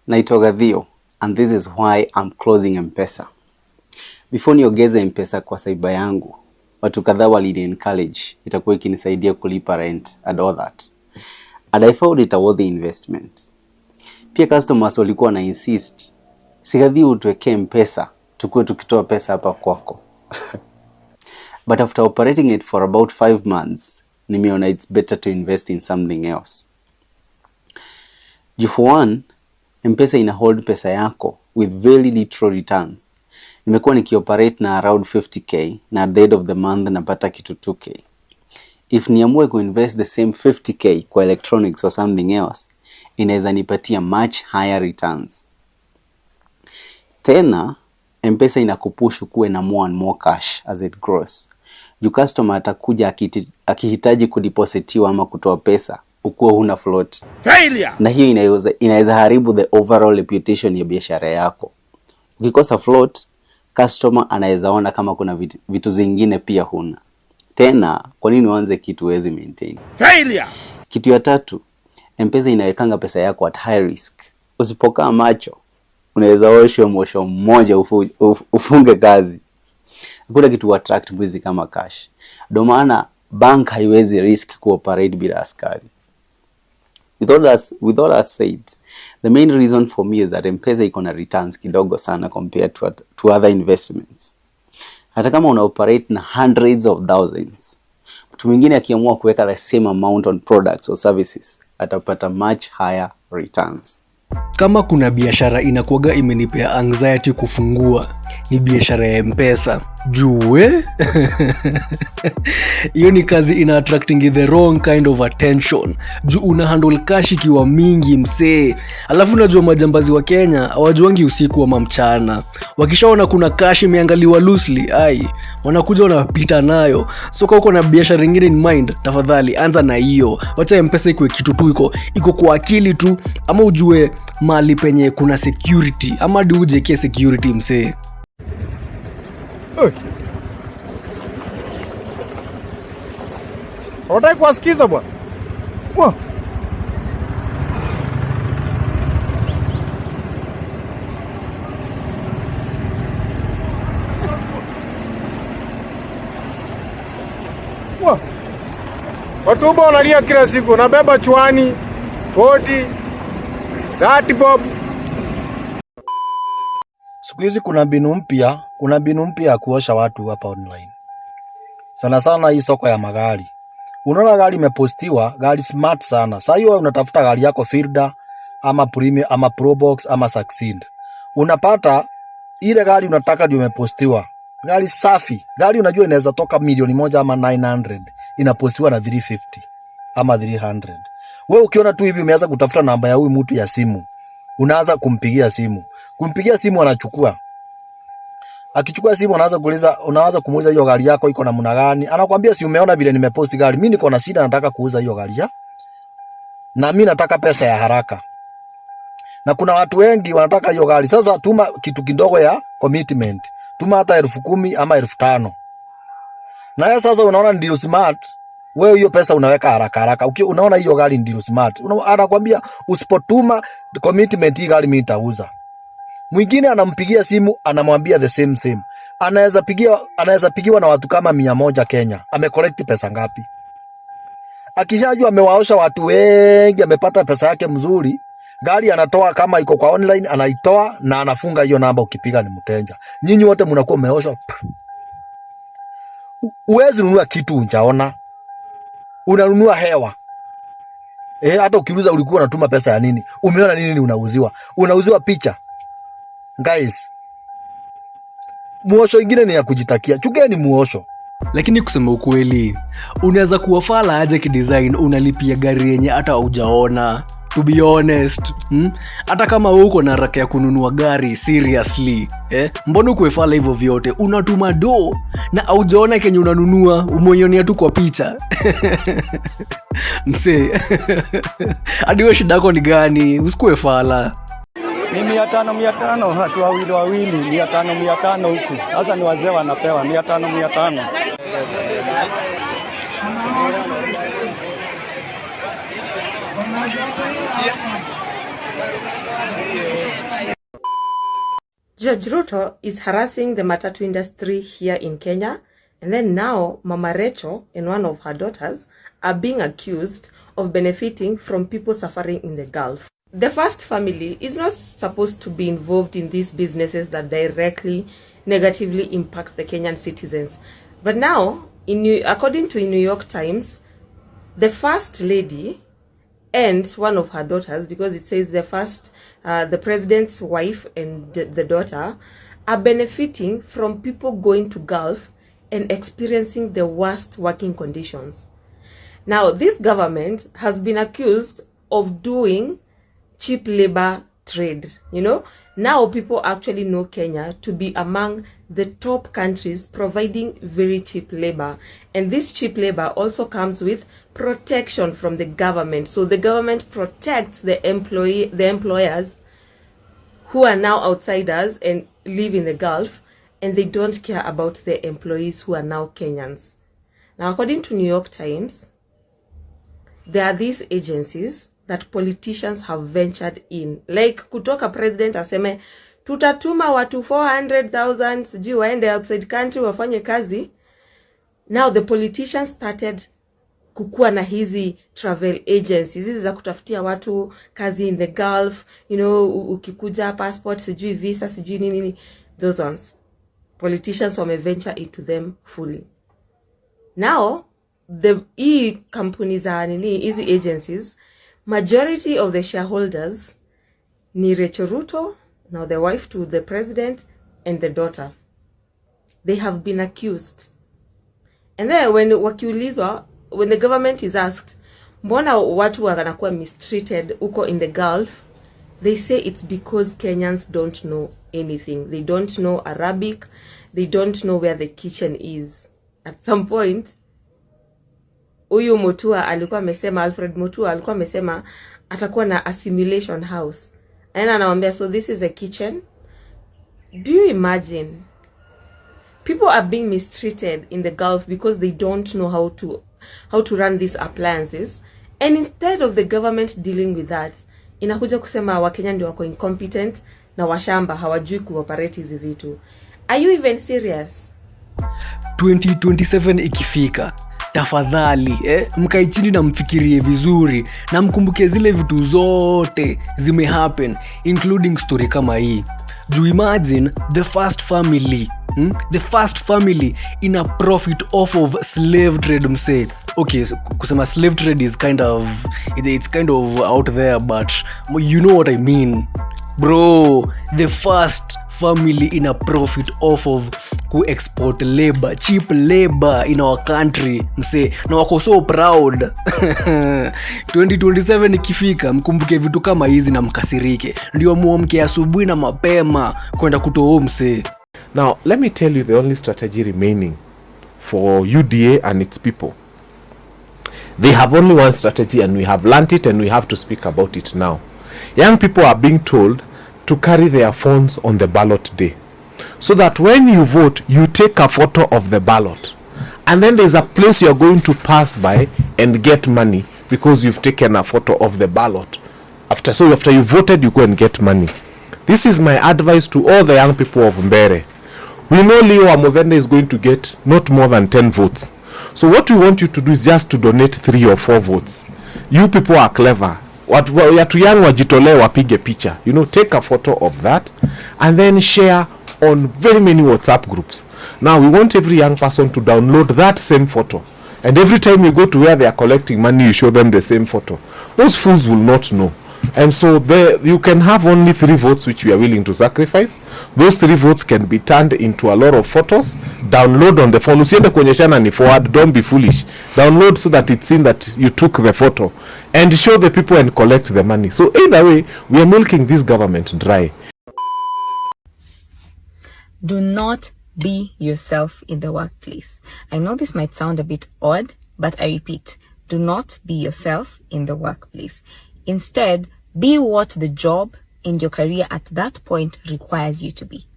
Naitwa Theo, and this is why I'm closing M-Pesa. Before niongeze M-Pesa kwa saiba yangu, watu kadhaa walini encourage itakuwa ikinisaidia kulipa rent and all that. And I found it a worthy investment. Pia customers walikuwa na insist, sikadhi utuweke M-Pesa, tukue tukitoa pesa hapa kwako. But after operating it for about 5 months, nimeona it's better to invest in something else. For one, M-Pesa ina hold pesa yako with very little returns. Nimekuwa nikioperate na around 50k na at the end of the month napata kitu 2k. If niamue kuinvest the same 50k kwa electronics or something else, inaweza nipatia much higher returns. Tena, M-Pesa inakupushu kuwe na more and more cash as it grows. Your customer atakuja akihitaji kudepositiwa ama kutoa pesa, ukuwa huna float. Failure! Na hiyo inaweza haribu the overall reputation ya biashara yako. Ukikosa float, customer anaweza ona kama kuna vitu zingine pia huna. Tena, kwa nini uanze kitu huwezi maintain? Failure! Kitu ya tatu, M-Pesa inawekanga pesa yako at high risk. Usipokaa macho, unaweza oshwa mosho mmoja ufunge kazi. Hakuna kitu attract mwizi kama cash. Ndio maana bank haiwezi risk cooperate bila askari. With all that said, the main reason for me is that M-Pesa iko na returns kidogo sana compared to other investments. Hata kama una operate na hundreds of thousands, mtu mwingine akiamua kuweka the same amount on products or services, atapata much higher returns. Kama kuna biashara inakuwaga imenipea anxiety kufungua, ni biashara ya M-Pesa. Jue? Hiyo ni kazi ina attracting the wrong kind of attention. Juu una handle cash ikiwa mingi msee. Alafu unajua majambazi wa Kenya hawajuangi usiku ama mchana. Wakishaona kuna cash imeangaliwa loosely, wanakuja wanapita nayo. So kama uko na biashara nyingine in mind, tafadhali anza na hiyo. Wacha M-Pesa ikuwe kitu tu iko kwa akili tu, ama ujue mali penye kuna security, ama hadi uje security msee. Unataka kuwasikiza bwana? Watu ambao wanalia kila siku, nabeba chwani 40 30 bob. Siku hizi kuna mbinu mpya ya kuosha watu hapa online. Sana sana hii soko ya magari. Unaona gari imepostiwa, gari smart sana. Sasa hiyo unatafuta gari yako Fielder ama Premium ama Probox ama Succeed. Unapata ile gari unataka ndio imepostiwa. Gari safi. Gari unajua inaweza toka milioni 1 ama 900. Inapostiwa na 350 ama 300. Wewe ukiona tu hivi umeanza kutafuta namba ya huyu mtu ya simu. Unaanza kumpigia simu. Kumpigia simu anachukua. Akichukua simu unaanza kumuuliza hiyo gari yako iko namna gani? Anakuambia si umeona vile nimepost gari. Mimi niko na shida nataka kuuza hiyo gari ya. Na mimi nataka pesa ya haraka. Na kuna watu wengi wanataka hiyo gari. Sasa tuma kitu kidogo ya commitment. Tuma hata 10,000 ama 5,000. Na yeye sasa unaona ndio smart. Wewe hiyo pesa unaweka haraka. Unaona hiyo gari ndio smart. Anakuambia usipotuma commitment hii gari mimi nitauza. Mwingine anampigia simu anamwambia the same. Anaweza pigiwa na watu kama 100 Kenya. Amecollect pesa ngapi? Akishajua amewaosha watu wengi, amepata pesa yake mzuri, gari anatoa kama iko kwa online anaitoa na anafunga hiyo namba ukipiga ni mteja. Nyinyi wote mnakuwa umeoshwa. Uwezi nunua kitu unjaona. Unanunua hewa. Hata ukiuliza ulikuwa unatuma pesa ya nini? Umeona nini unauziwa? Unauziwa picha. Guys, muosho ingine ni ya kujitakia. Chukeni muosho. Lakini kusema ukweli, unaweza kuwafala aje kidesign unalipia gari yenye hata hujaona. To be honest, hata kama uko na haraka ya kununua gari seriously, mbona ukuefala hivyo vyote? Unatuma do na hujaona kenye unanunua, umeionea tu kwa picha. Mse, hadi wewe shida yako ni gani? Usikuefala. Ni 500 watu wawili 500 huku. Sasa ni wazee wanapewa 500. Yeah. George Ruto is harassing the matatu industry here in Kenya, and then now Mama Rachel and one of her daughters are being accused of benefiting from people suffering in the Gulf. The first family is not supposed to be involved in these businesses that directly negatively impact the Kenyan citizens. But now, according to New York Times, the first lady and one of her daughters, because it says the president's wife and the daughter are benefiting from people going to Gulf and experiencing the worst working conditions. Now, this government has been accused of doing cheap labor trade. Now people actually know Kenya to be among the top countries providing very cheap labor, and this cheap labor also comes with protection from the government. So the government protects the employers who are now outsiders and live in the Gulf, and they don't care about the employees who are now Kenyans. Now, according to New York Times, there are these agencies that politicians have ventured in, like kutoka president aseme tutatuma watu 400,000 sijui waende outside country wafanye kazi. Now the politicians started kukua na hizi travel agencies, hizi za kutafutia watu kazi in the Gulf, ukikuja passport sijui visa sijui nini, those ones politicians wame venture into them fully. Now the companies are hizi agencies, majority of the shareholders ni Rachel Ruto, now the wife to the president, and the daughter. They have been accused. And then when the government is asked, mbona watu wanakuwa mistreated uko in the Gulf, they say it's because Kenyans don't know anything. They don't know Arabic. They don't know where the kitchen is. At some point, Alfred Mutua alikuwa amesema atakuwa na assimilation house. And anawambia, so this is a kitchen. Do you imagine? People are being mistreated in the Gulf because they don't know how to run these appliances. And instead of the government dealing with that, inakuja kusema Wakenya ndio wako incompetent na washamba hawajui kuoperate hizi vitu. Are you even serious? 2027 ikifika, tafadhali mkae chini na mfikirie vizuri na mkumbuke zile vitu zote zime happen, including story kama hii. Do imagine the first family in a profit off of slave trade mse. Okay, so kusema slave trade is it's kind of out there, but you know what I mean. Bro, the first family in a profit off of export labor, cheap labor in our country mse, na wako so proud. 2027 ikifika, mkumbuke vitu kama hizi na mkasirike, ndio muamke asubuhi na mapema kwenda kutoa mse. Now, let me tell you the only strategy remaining for UDA and its people. They have only one strategy, and we have learnt it, and we have to speak about it now. Young people are being told to carry their phones on the ballot day, so that when you vote, you take a photo of the ballot, and then there's a place you're going to pass by and get money because you've taken a photo of the ballot. After you voted, you go and get money. This is my advice to all the young people of Mbere. We know Leo Amodhende is going to get not more than 10 votes. So what we want you to do is just to donate 3 or 4 votes. You people are clever. Watu young wajitolee wapige picha. Take a photo of that and then share on very many WhatsApp groups. Now we want every young person to download that same photo. And every time you go to where they are collecting money, you show them the same photo. Those fools will not know. And so you can have only 3 votes which we are willing to sacrifice. Those 3 votes can be turned into a lot of photos. Download on the phone. Usiende kuonyeshana ni forward. Don't be foolish. Download so that it's seen that you took the photo. And show the people and collect the money. So either way, we are milking this government dry. Do not be yourself in the workplace. I know this might sound a bit odd, but I repeat, do not be yourself in the workplace. Instead, be what the job and your career at that point requires you to be.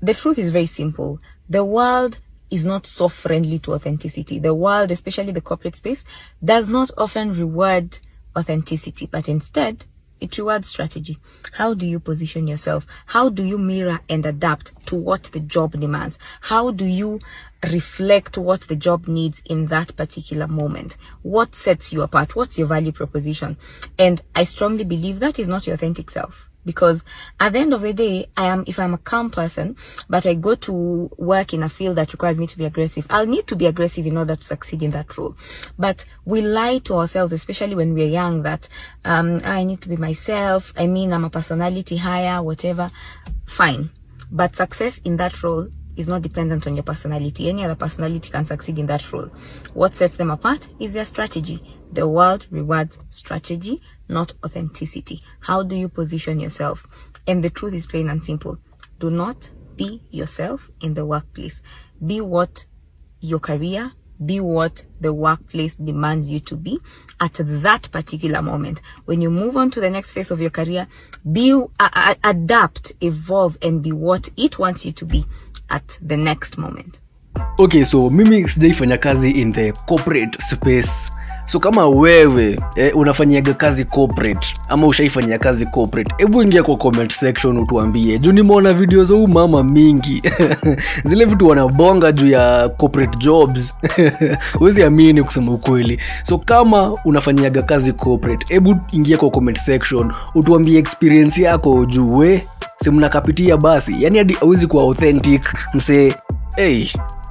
The truth is very simple. The world is not so friendly to authenticity. The world, especially the corporate space, does not often reward authenticity, but instead It rewards strategy. How do you position yourself? How do you mirror and adapt to what the job demands? How do you reflect what the job needs in that particular moment? What sets you apart? What's your value proposition? And I strongly believe that is not your authentic self. Because at the end of the day, if I'm a calm person, but I go to work in a field that requires me to be aggressive, I'll need to be aggressive in order to succeed in that role. But we lie to ourselves, especially when we're young, that I need to be myself. I mean, I'm a personality higher, whatever. Fine. But success in that role is not dependent on your personality. Any other personality can succeed in that role. What sets them apart is their strategy. The world rewards strategy, not authenticity. How do you position yourself? And the truth is plain and simple. Do not be yourself in the workplace. Be what your career, be what the workplace demands you to be at that particular moment. When you move on to the next phase of your career, adapt, evolve, and be what it wants you to be at the next moment. Okay, so mimi sijaifanya kazi in the corporate space. So kama wewe unafanyaga kazi corporate ama ushaifanyia kazi corporate, hebu ingia kwa comment section utuambie. Juu nimeona video za mama mingi. Zile vitu wanabonga juu ya corporate jobs. Huwezi amini kusema ukweli. So kama unafanyaga kazi corporate, hebu ingia kwa comment section utuambie experience yako juu si mnakapitia basi. Yaani hadi hauwezi kuwa authentic mse.